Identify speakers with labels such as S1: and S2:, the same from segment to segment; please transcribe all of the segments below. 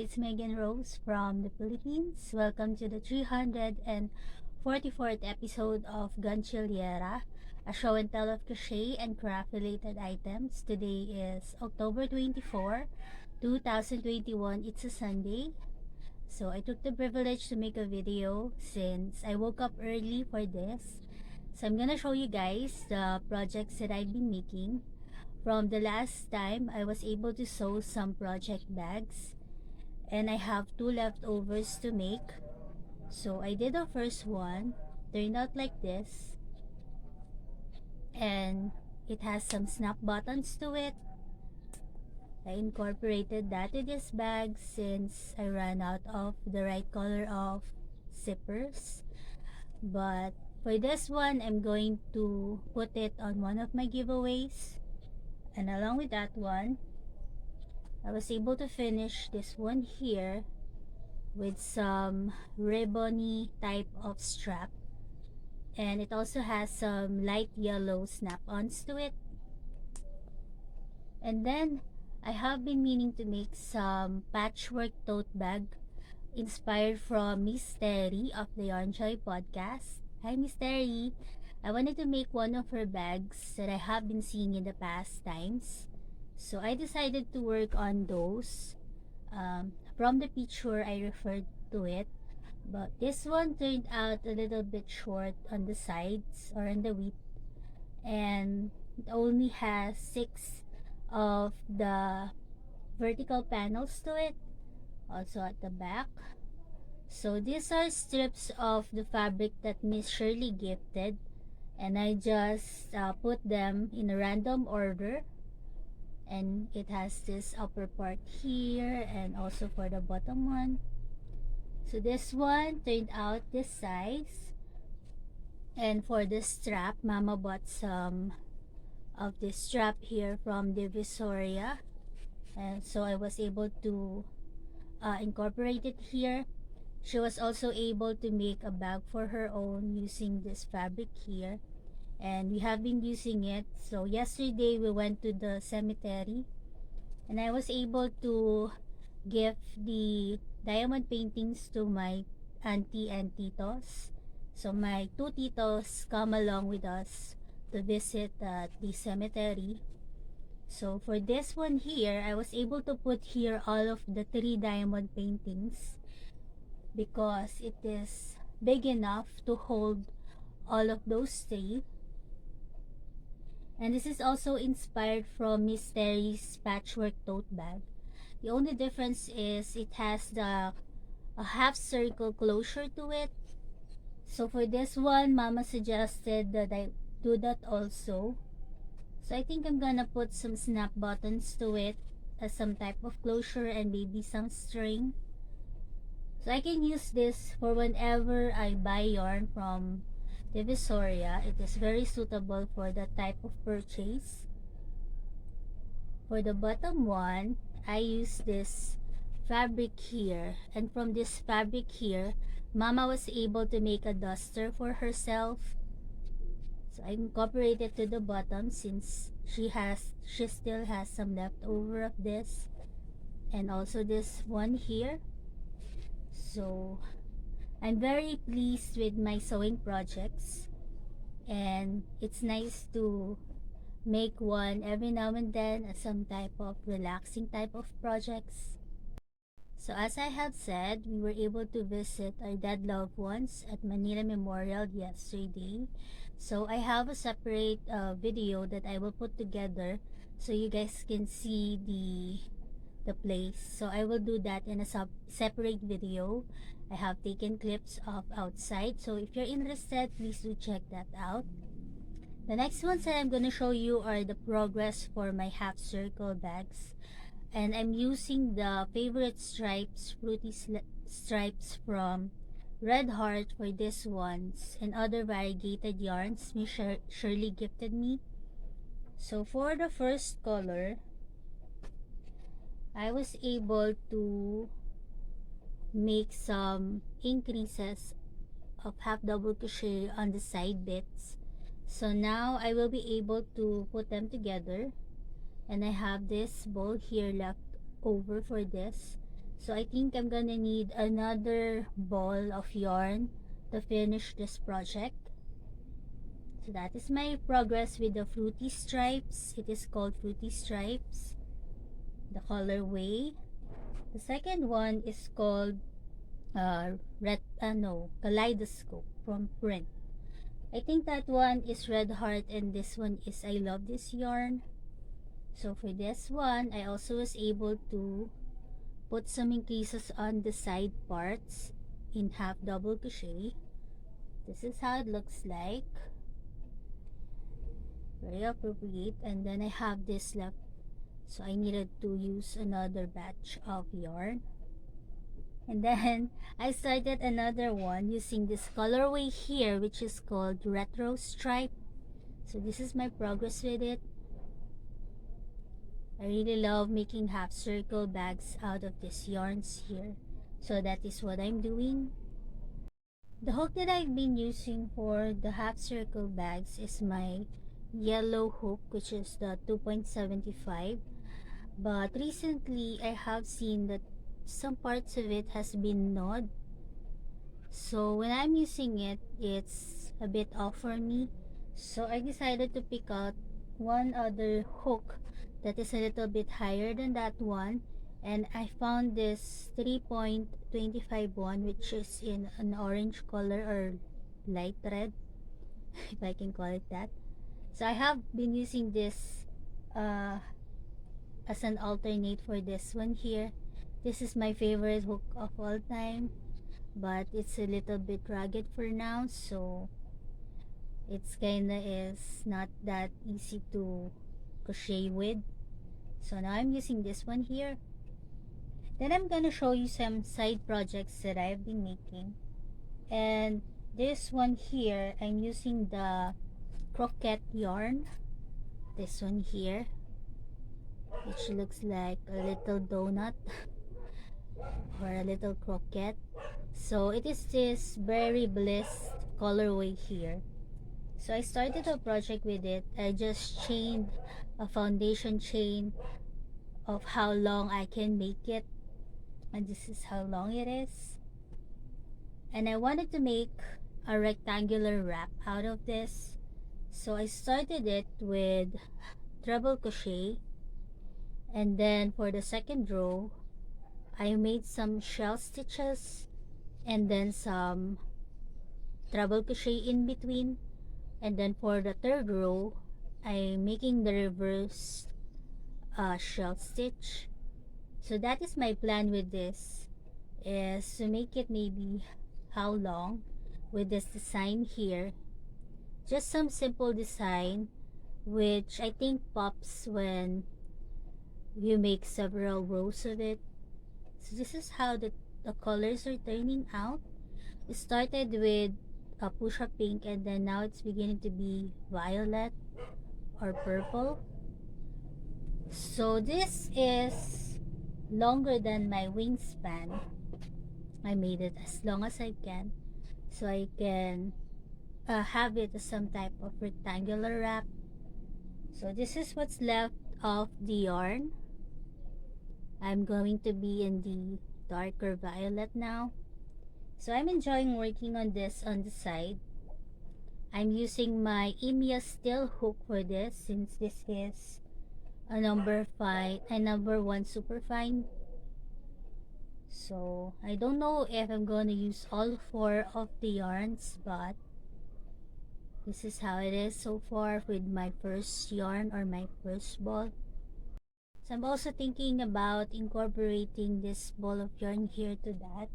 S1: it's Megan Rose from the Philippines. Welcome to the 344th episode of Gantsilyera, a show and tell of crochet and craft related items. Today is October 24, 2021. It's a Sunday. So I took the privilege to make a video since I woke up early for this. So I'm gonna show you guys the projects that I've been making. From the last time, I was able to sew some project bags and I have two leftovers to make. So I did the first one, turned out like this, and it has some snap buttons to it. I incorporated that to this bag since I ran out of the right color of zippers. But for this one, I'm going to put it on one of my giveaways. And along with that one, I was able to finish this one here with some ribbony type of strap, and it also has some light yellow snap-ons to it. And then I have been meaning to make some patchwork tote bag inspired from Miss Terri of the Yarnjoy podcast. Hi Miss Terri! I wanted to make one of her bags that I have been seeing in the past times, so I decided to work on those. From the picture I referred to it, but this one turned out a little bit short on the sides or on the width, and it only has 6 of the vertical panels to it, also at the back. So these are strips of the fabric that Miss Shirley gifted, and I just put them in a random order. And it has this upper part here and also for the bottom one. So this one turned out this size. And for the strap, Mama bought some of this strap here from Divisoria, and so I was able to incorporate it here. She was also able to make a bag for her own using this fabric here, and we have been using it. So yesterday we went to the cemetery and I was able to give the diamond paintings to my auntie and titos. So my two titos come along with us to visit the cemetery. So for this one here, I was able to put here all of the 3 diamond paintings because it is big enough to hold all of those 3. And this is also inspired from Miss Terri's patchwork tote bag. The only difference is it has a half circle closure to it. So for this one, Mama suggested that I do that also. So I think I'm gonna put some snap buttons to it as some type of closure and maybe some string. So I can use this for whenever I buy yarn from Divisoria. It is very suitable for that type of purchase. For the bottom one, I use this fabric here, and from this fabric here, Mama was able to make a duster for herself. So I incorporated to the bottom since she still has some leftover of this, and also this one here. So I'm very pleased with my sewing projects, and it's nice to make one every now and then as some type of relaxing type of projects. So as I have said, we were able to visit our dead loved ones at Manila Memorial yesterday. So I have a separate video that I will put together so you guys can see the place. So I will do that in a separate video. I have taken clips of outside, so if you're interested, please do check that out. The next ones that I'm going to show you are the progress for my half circle bags, and I'm using the favorite stripes, fruity stripes from Red Heart for these ones, and other variegated yarns Miss Shirley gifted me. So for the first color, I was able to make some increases of half double crochet on the side bits. So now I will be able to put them together, and I have this bowl here left over for this. So I think I'm gonna need another ball of yarn to finish this project. So that is my progress with the fruity stripes. It is called fruity stripes, the colorway. The second one is called kaleidoscope from print. I think that one is red heart and this one is I love this yarn. So for this one, I also was able to put some increases on the side parts in half double crochet. This is how it looks like. Very appropriate. And then I have this left, so I needed to use another batch of yarn. And then I started another one using this colorway here, which is called retro stripe. So this is my progress with it. I really love making half circle bags out of these yarns here. So that is what I'm doing. The hook that I've been using for the half circle bags is my yellow hook, which is the 2.75. But recently I have seen that some parts of it has been gnawed. So when I'm using it, it's a bit off for me. So I decided to pick out one other hook that is a little bit higher than that one. And I found this 3.25 one, which is in an orange color or light red, if I can call it that. So I have been using this uh, as an alternate for this one here. This is my favorite hook of all time, but it's a little bit ragged for now, so it's kinda is not that easy to crochet with. So now I'm using this one here. Then I'm gonna show you some side projects that I've been making. And this one here, I'm using the croquette yarn. This one here, which looks like a little donut or a little croquette. So it is this berry bliss colorway here. So I started a project with it. I just chained a foundation chain of how long I can make it, and this is how long it is. And I wanted to make a rectangular wrap out of this, so I started it with treble crochet, and then for the second row I made some shell stitches and then some treble crochet in between. And then for the third row, I'm making the reverse shell stitch. So that is my plan with this, is to make it maybe how long with this design here. Just some simple design which I think pops when you make several rows of it. So this is how the colors are turning out. It started with a push-up pink and then now it's beginning to be violet or purple. So this is longer than my wingspan. I made it as long as I can so I can have it as some type of rectangular wrap. So this is what's left of the yarn. I'm going to be in the darker violet now. So I'm enjoying working on this on the side. I'm using my Imia steel hook for this since this is a number 1 super fine. So I don't know if I'm gonna use all 4 of the yarns, but this is how it is so far with my first yarn or my first ball. So I'm also thinking about incorporating this ball of yarn here to that,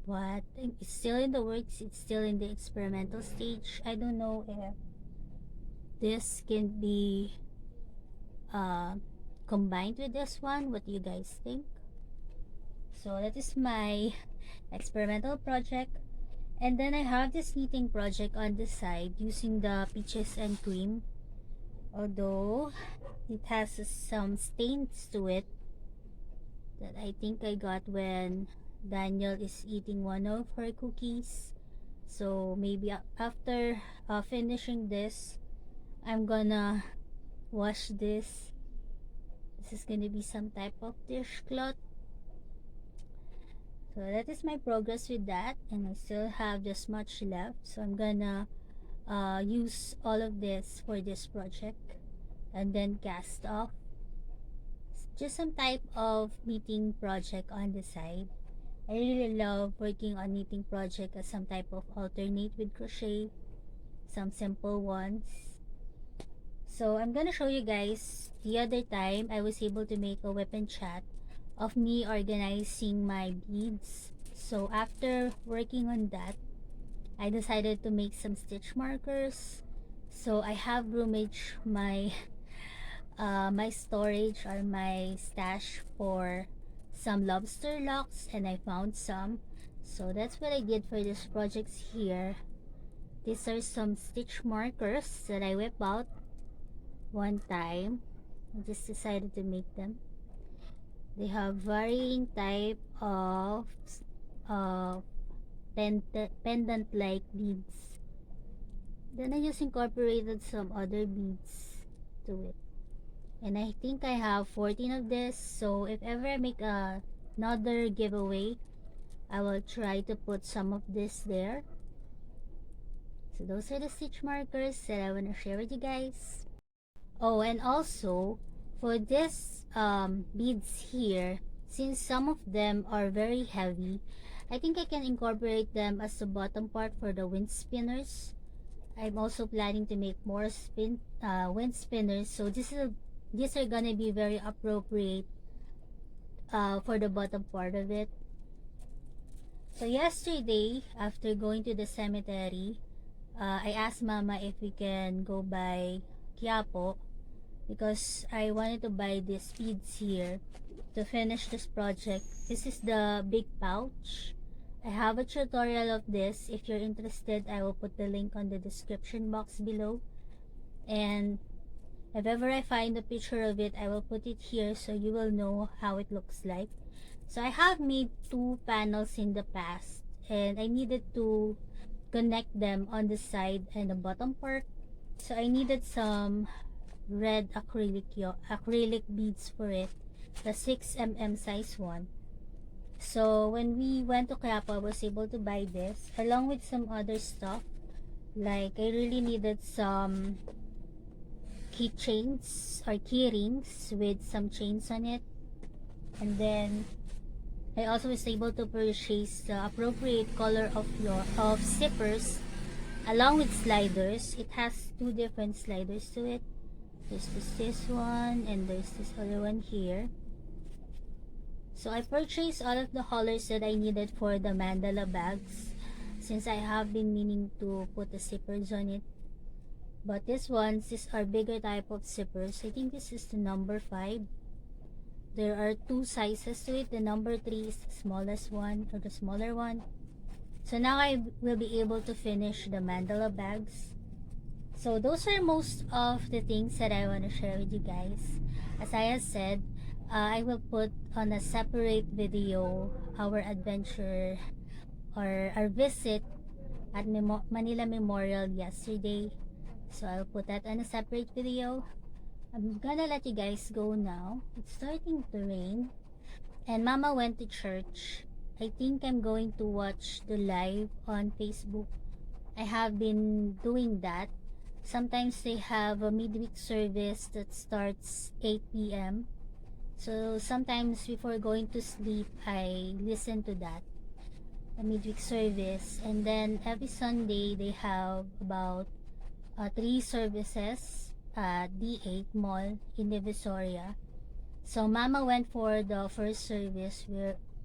S1: but it's still in the works. It's still in the experimental stage. I don't know if this can be combined with this one. What do you guys think? So that is my experimental project. And then I have this knitting project on the side using the peaches and cream, although it has some stains to it that I think I got when Daniel is eating one of her cookies. So maybe after finishing this, I'm gonna wash this. This is gonna be some type of dishcloth. So that is my progress with that, and I still have just much left, so I'm gonna use all of this for this project and then cast off just some type of knitting project on the side. I really love working on knitting project as some type of alternate with crochet, some simple ones. So I'm gonna show you guys the other time I was able to make a weapon chat of me organizing my beads. So after working on that, I decided to make some stitch markers. So I have roomaged my my storage or my stash for some lobster locks, and I found some. So that's what I did for these projects here. These are some stitch markers that I whipped out one time. I just decided to make them. They have varying type of uh, pendant like beads. Then I just incorporated some other beads to it. And I think I have 14 of this, so if ever I make another giveaway, I will try to put some of this there. So those are the stitch markers that I want to share with you guys. Oh, and also for this beads here, since some of them are very heavy, I think I can incorporate them as the bottom part for the wind spinners. I'm also planning to make more wind spinners, so these are gonna be very appropriate for the bottom part of it. So yesterday, after going to the cemetery, I asked Mama if we can go by Quiapo because I wanted to buy these beads here to finish this project. This is the big pouch. I have a tutorial of this. If you're interested, I will put the link on the description box below. And if ever I find a picture of it, I will put it here so you will know how it looks like. So I have made 2 panels in the past, and I needed to connect them on the side and the bottom part. So I needed some red acrylic beads for it, the 6mm size one. So when we went to Quiapo, I was able to buy this along with some other stuff. Like I really needed some keychains or key rings with some chains on it, and then I also was able to purchase the appropriate color of zippers along with sliders. It has 2 different sliders to it. There's this one and there's this other one here. So I purchased all of the colors that I needed for the mandala bags since I have been meaning to put the zippers on it. But these are bigger type of zippers. I think this is the number 5. There are 2 sizes to it. The number 3 is the smallest one or the smaller one. So now I will be able to finish the mandala bags. So those are most of the things that I want to share with you guys. As I have said, I will put on a separate video our adventure or our visit at Manila Memorial yesterday. So I'll put that on a separate video. I'm gonna let you guys go now. It's starting to rain. And Mama went to church. I think I'm going to watch the live on Facebook. I have been doing that. Sometimes they have a midweek service that starts 8 p.m. So sometimes before going to sleep, I listen to that, a midweek service. And then every Sunday, they have about 3 services at D8 Mall in Divisoria. So Mama went for the first service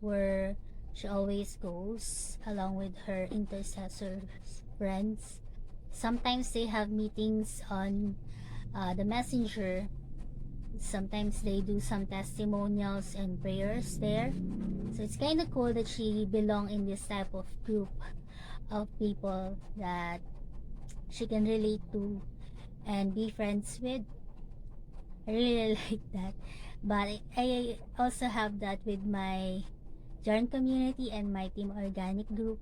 S1: where she always goes along with her intercessors friends. Sometimes they have meetings on the messenger. Sometimes they do some testimonials and prayers there. So it's kind of cool that she belong in this type of group of people that she can relate to and be friends with. I really like that. But I also have that with my yarn community and my team organic group.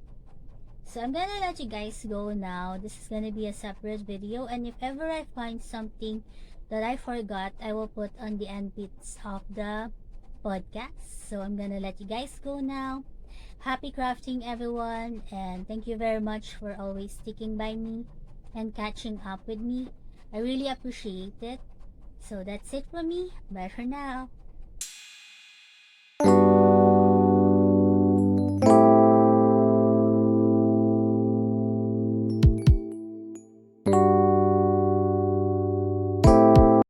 S1: So I'm gonna let you guys go now. This is gonna be a separate video, and if ever I find something that I forgot, I will put on the end bits of the podcast. So I'm gonna let you guys go now. Happy crafting, everyone, and thank you very much for always sticking by me and catching up with me. I really appreciate it. So that's it from me. Bye for now.